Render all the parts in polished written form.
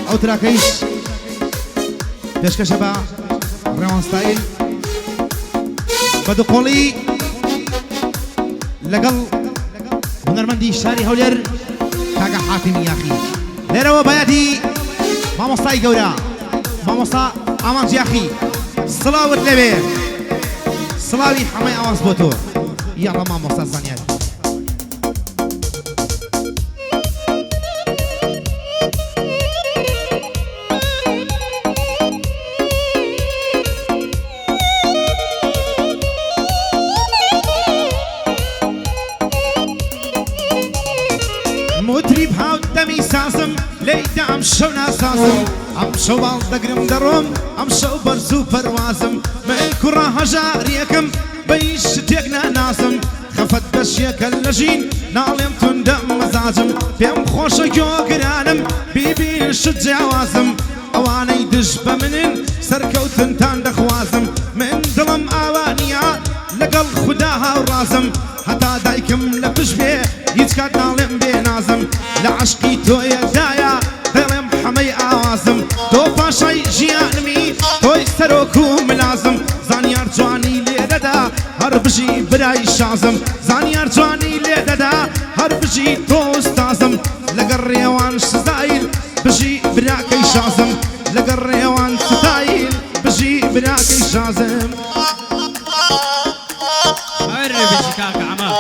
ئەو تراکەیش پێشکەشە بە ڕێوان ستایل بەدوقۆڵی لەگەڵ هونەرمەندی شاری هەولێر کاکە حاتمی یاخی لێرەوە بەیادی مامۆستای گەورە مامۆستا ئامانج یاخی سڵاوت لەوێ سڵاوی هەمەی ئاواز بۆ تۆ یاڵە مامۆستا زانیار مطرب هاو دەمی سازم لەیدا ئەم شەو ناسازم ئەم شەو باڵ دەگرم دەڕۆم ئەم شەو بەرز و پەروازم من کوڕە هەژاریەکەم بەیش شتێک ناناسم خەفەت بەشیەکە لە ژین ناڵێم توندە مەزاجم پێم خۆشە گۆگرانم بیبین شت جیاوازم ئەوانەی دژ بە منن سەرکەوتنتان دەخوازم من دڵم ئاوانیە لەگەڵ خودا هاوڕازم هەتا دایکم لە پشت بێ هیچ کات ناڵێم بێ نازم لە عەشقی تۆیەدایە دەڵێم هەمەی ئاوازم تۆ پاشای ژیانمی تۆی سەرۆک و ملازم زانیار جوانی لێدەدا هەر بژی برای شازم زانیار جوانی لێدەدا هەر بژی تۆ ئوستازم لەگەڵ ڕێوان سزایل بژی براکەی شازم لەگەڵ ڕێوان ستایل بژی براکەی شازم هەر بژی کاکە عەما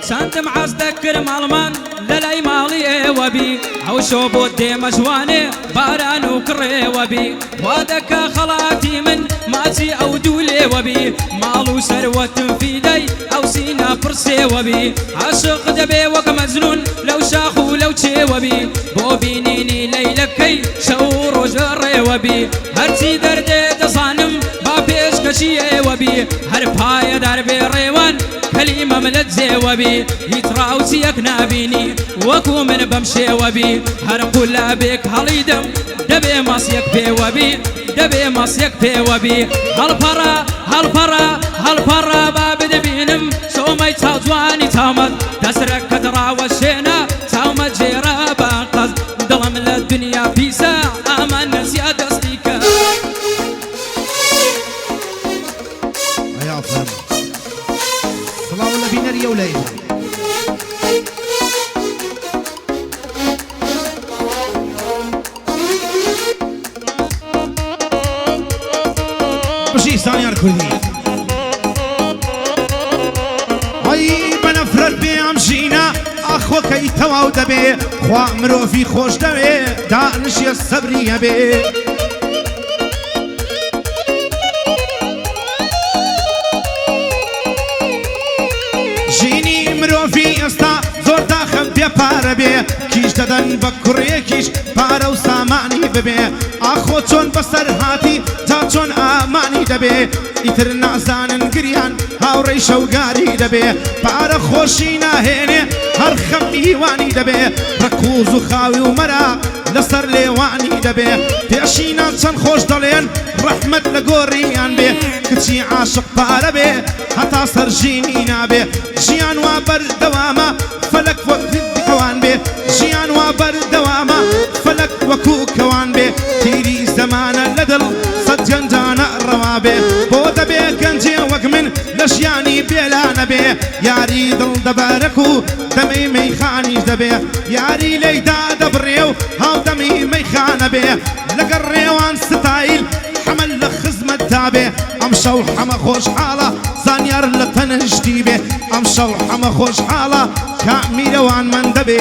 چەندم عەز دەکرم هەڵمان لەلای ماڵی ئێوە بی هەوشۆ بۆ دێمە جوانێ باران و کڕێوە بی وا دەکا خەڵاتی من ماچی ئەو دوو لێوە بی ماڵ و سەروەتم فیدەی ئەو سینە پرسێوە بی عاشق دەبێ وەک مەجنون لەو شاخ و لەو چێوە بی بۆ بینینی لەیلەکەی شەو و ڕۆژە ڕێوە بی هەرچی دەردێ دەزانم با پێشکەشی ئێوە بی هەر پایەدار بێ ڕێوان کەلیمەم لە جێوە بی هیچ ڕاوچیەک نابینی وەکو من بەم شێوە بی هەر قولابێک هەڵیدەم دەبێ ماسیەک پێوە بی دەبێ ماسیەک پێوە بی هەڵپەڕە هەڵپەڕە هەڵپەڕە با بدەبینم سۆمەی چاو جوانی چاومەت دەسرەکە دڕاوە شێنە چاومە جێرە باقەز دڵم لە دنیا پیسە ئامان نەسیا دەستی کە سڵاو لە بینەریە و لەیە بژی سانیار کوردی ئەی بەنەفرەت بێ ئەم ژینە ئاخۆکەی تەواو دەبێ خوا مرۆڤی خۆش دەوێ دانشیە سەبری هەبێ ژینی مرۆڤی ئێستا زۆر داخەم بێپارە بێ کیش دەدەن بە کوڕیەکیش پارە و سامانی ببێ ئاخۆ چۆن بەسەر هاتی تا چۆن ئامانی دەبێ ئیتر نازانن گریان هاوڕێی شەوگاری دەبێ پارە خۆشی ناهێنێ هەر خەم میوانی دەبێ ڕەکوز و خاوی و مەرا لەسەر لێوانی دەبێ پێشینان چەند خۆش دەڵێن ڕەحمەت لە گۆڕیان بێ کچی عاشق پارە بێ هەتا سەرژینی نابێ ژیان وا بەردەوامە فەلەک وەک کەوان بێ ژیان وا بەردەوامە فەلەک وەکو کەوان بێ تیری زەمانە لە دڵ سەد گەنجانە ڕەوا بێ بۆ دەبێ گەنجێ وەک من لە ژیانی بێلا نەبێ یاری دڵ دەبارەک و دەمەی مەیخانیش دەبێ یاری لەیدا دەبڕێ و هاودەمی مەیخانە بێ لەگەڵ ڕێوان ستایل حەمەل لە خزمەت تابێ ئەم شەو حەمە خۆشحاڵە زانیار لە تەنەشتی بێ ئەم شەو حەمە خۆشحاڵە کامیرەوان من دەبێ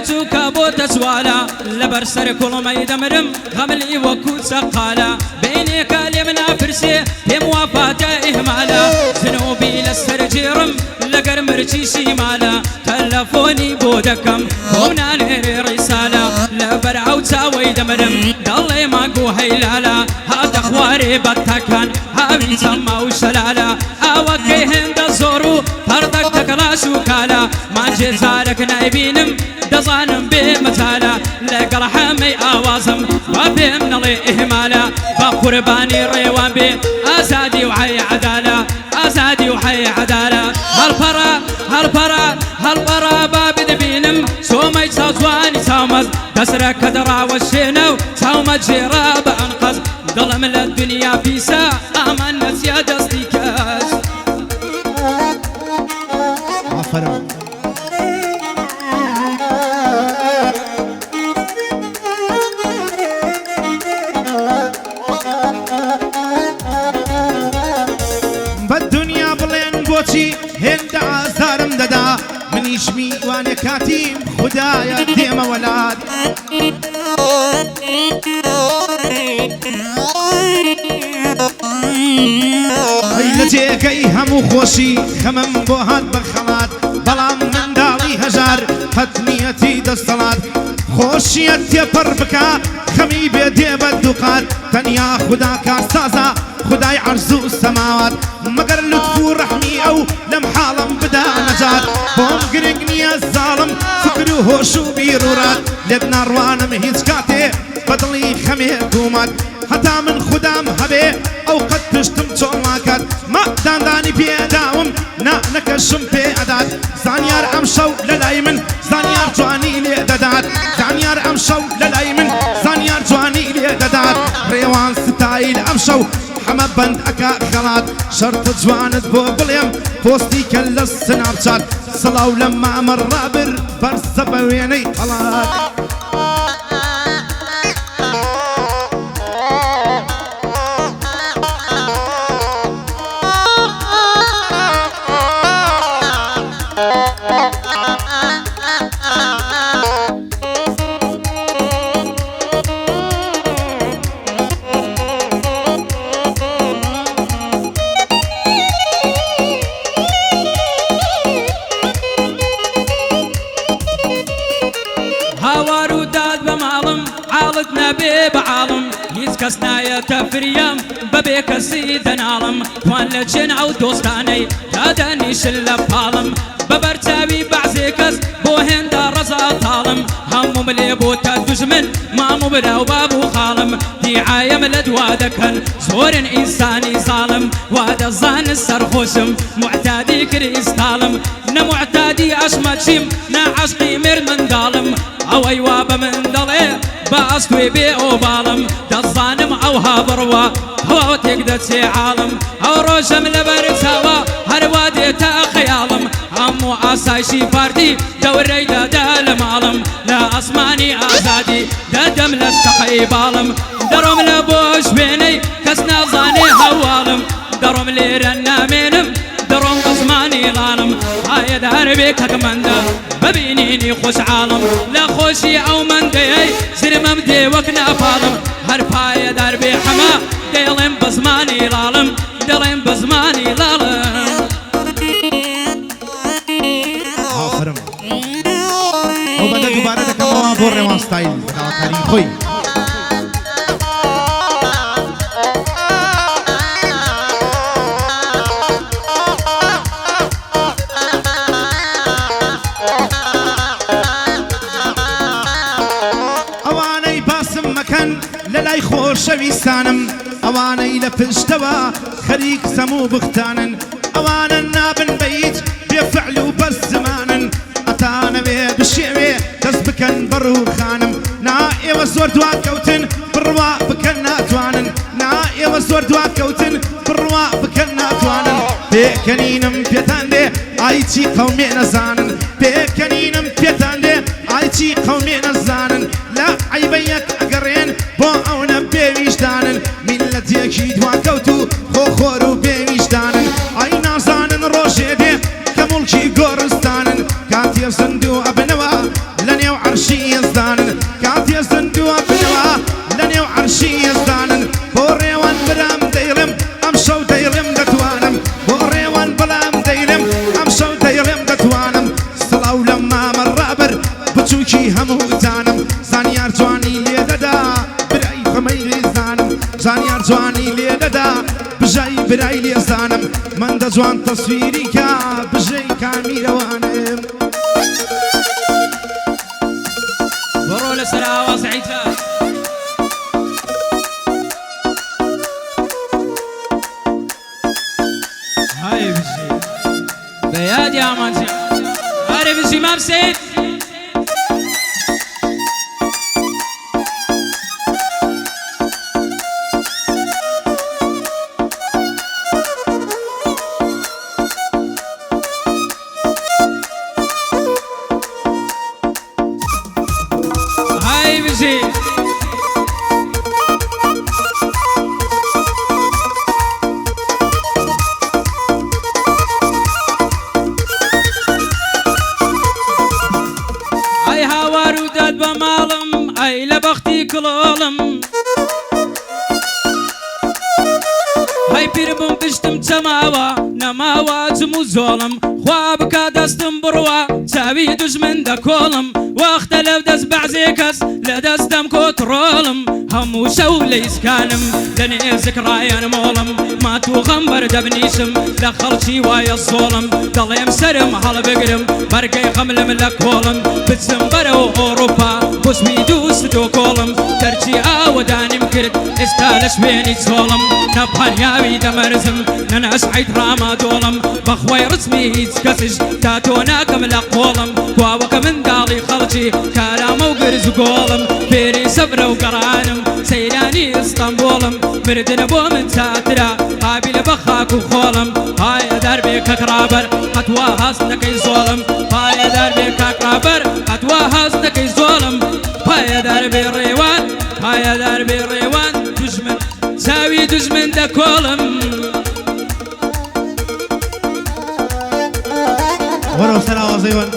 چووکە بۆتە جوالە لەبەر سەر کوڵمەی دەمرم غەملی وەکو چەقالە بینێکە لێ منافرسێ پێم وافاتە ئیهمالە جنوبی لەسەر جێڕم لەگەر مرچی شیمالە تەلەفۆنی بۆ دەکەم بۆ نانێرێ ڕیسالە لەبەر ئەو چاوەی دەمرم دەڵێ ماگۆ هەیلالە هاتە خوارێ بەتەکان هاوی چەمما و شەلالە ئاوەکەی هێندە زۆر و پەردەک تەکەڵاش و کالە مانجێ جارێک نایبینم دەزانم بێ مەجالە لەگەڵ هەمەی ئاوازم وا پێم نەڵێ ئیهمالە بە قوربانی ڕێوان بێ ئازادی و حەی عەدالە ئازادی و حەی عەدالە هەڵپەڕە هەڵپەڕە هەڵپەڕە با بدبینم سۆمەی چاو جوانی چاومەز دەسرەکە دەڕاوە شوێنە و چاومە جێڕا بە ئەنقەز دڵم لە دنیا پیسە ئامان نەچیە دەستی کەس ئافەرم بەدنیا بڵێن بۆچی هێندە ئازارم دەدا منیش میوانێ کاتیم خودایە دێمە وەلات ئەی لە جێگەی هەموو خۆشی خەمم بۆ هات بە خەڵات بەڵام منداڵی هەژار هەتنیەتی دەستەڵات خۆشیەت تێپەڕ بکە خەمی بێ دێ بە دووقات تەنیا خودا کارسازە خدای عەرز و سەماوات مەگەر لوتف و ڕەحمی ئەو لەم حاڵم بدا نەجات بۆم گرنگ نییە زاڵم فکر و هۆش و بیرورات لێت ناڕوانم هیچ کاتێ بەدڵی خەمێ دوومات هەتا من خودام هەبێ ئەو قەت پشتم چۆن واکات ما داندانی پێداوم نەکەشم پێ ئەدات زانیار ئەم شەو لە لای من زانیار جوانی لێ دەدات زانیار ئەم شەو لە لای من زانیار جوانی لێ دەدات ڕێوان ستایل ئەم شەو حەمە بەند ئەکا خەڵات شەرتە جوانت بۆ بڵێم پۆستی کە لە سناپچات سڵاو لە مامە ڕابر بەرزە بە وێنەی هەڵات هاوار و داد بە ماڵم عاڵت نەبێ بە عاڵم هیچ کەس نایەتە فریام بەبێ کەسی دەناڵم توان لە جێن ئەو دۆستانەی دادەنیشن لە پاڵم بەبەرچاوی بەعزێ کەس بۆ هێندە ڕەزا تاڵم هەمووم لێ بۆتە دوژمن مام و براو باب و خاڵم دیعایم لە دوا دەکەن زۆرن ئینسانی زاڵم وا دەزانن سەرخۆشم معتادی کریستاڵم نەمعتادی ئەشمەچیم نەعەشقی مرد منداڵم ئەوەی وا بە من دەڵێ بە ئەستوێ بێ ئۆباڵم دەزانم ئەوها بڕوە هەوا تێک دەچێ عاڵم ئەو ڕۆژەم لەبەر چاوە هەروا دێتە خەیاڵم هەموو ئاسایشی پاردی دەورەی دەدا لە ماڵم لە ئەسمانی ئازادی دەدەم لە شەقەی باڵم دەڕۆم لە بۆ شوێنەی کەس نازانێ هەواڵم دەڕۆم لێرە نامێنم دەڕۆم بە زمانی ڵاڵم ئاەت هەربێ کەکمەندە ببینینی خۆشحاڵم لە خۆشی ئەو مندەیەی زرمەم دێ وەک ناپاڵم هەر پایەدار بێ حەما دەڵێم بە زمانی ڵاڵم دەڵێم بە زمانی ڵاڵم ئافەرم ئەو بەندە دووبارە دەکەمەوە بۆ ڕێوان ستایل بەداواکاری خۆی ئەوانەی باسم مەکەن لە لای خۆشەویستانم ئەوانەی لە پشتەوە خەریک سەموو بختانن ئەوانە نابن بە هیچ بێفعل و بەس زمانن ئەتانەوێ بشێوێ دەست بکەن بە ڕووخانم نا ئێوە زۆر دواکەوتن بڕوا بکەن ناتوانن نا ئێوە زۆر دواکەوتن بڕوا بکەن ناتوانن پێکەنینم پێتان دێ ئایچی قەومێ نەزانن پێکەنینم پێتان دێ ئایچی قەومێ نەزانن لە عەیبەیەک ئەگەڕێن بۆ ئەوە پێویشتانن میلەتێکی دواکەوت و خۆخۆر و پێویشتانن ئای نازانن ڕۆژێ دێ کە موڵکی گۆڕستانن کاتێ زند و ئەبنەوە لە نێو عەرش زانیار جوانی لێدەدا بژای برای لێزانم من دە جوان تەسویری کا بژەی کامیرەوانم بڕۆ لەسەر ئاواز عیتا هاي بژی بەیادی ئامانجی هارێ بژی مام سید ئەی هاوار و دەد بە ماڵم ئەی لە بەختی کڵۆڵم هەی پیر بم پشتم چەماوە نەماوە جم و زۆڵم خوا بکە دەستم بڕوە چاوی دوژمن دەکۆڵم وەختە لەو دەست بەعزێ کەس لە دەستەم کۆتڕۆڵم هەموو شەو لە ئیسکانم لە نێزک ڕایەن مۆڵم ماتوو غەم بەردەبنیشم لە خەڵکی وایە سۆڵم دەڵێم سەرم هەڵبگرم بەرگەی غەملم لە کۆڵم بچم بەرەو ئۆڕۆپا بۆسمی دووست تۆ کۆڵم دەرچی ئاوەدانیم کرد ئێستا لە شوێنی چۆڵم نەپانیاوی دەمەرزم نەنەشعیت ڕامادۆڵم بەخوای ڕچمی هیچ کەسش تا تۆ ناکەم لە قۆڵم کواوەکە منداڵی خەڵکی کارامە و گرز و گۆڵم فێری سەبرە و گەڕانم سەیرانی ئستانبوڵم مردنە بۆ من چاترە قابلە بە خاک و خۆڵم پایە دەربێ کەکرابەر هەتوا هەست دەکەی زۆڵم پایە دەربێ کاکرابەر هەتوا هەست دەکەی زۆڵم پایە دەربێ ڕێوان پایە دەربێ ڕێوان دوژمن چاوی دوژمن دەکۆڵم وەرەو سەر ئاوازەیوان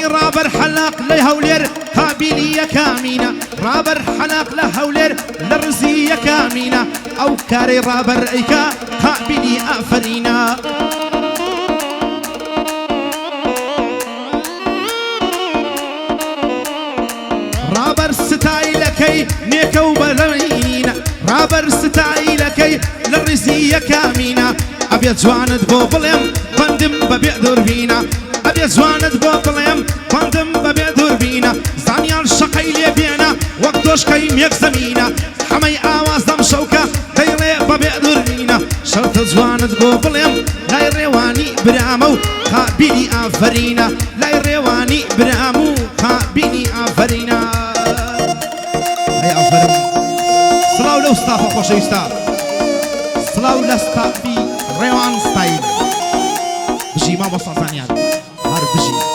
رابر حلاق لهولير قابلية كامينة رابر حلاق لهولير لرزية كامينة أو كاري رابر إيكا قابلي أفرينا رابر ستايلكي نيكو بلوينة رابر ستايلكي لرزية كامينة أبيض جواند بوبلم بندم ببيع دوربينا أبيض جواند بوبلم بندم ببيع دوربينا زانيان شقي لي بينا وقتوش كيم يكزمينا حمي آواز دم شوكة تيلي ببيع دوربينا شرط جواند بوبلم لا يرواني برامو قابلي آفرينا لا يرواني برامو قابلي آفرينا هيا آفرين سلاو لو ستافا خوش يستاف سلاو لستافي ريوان ستايل بجي ما بصر ثانيات هار بجي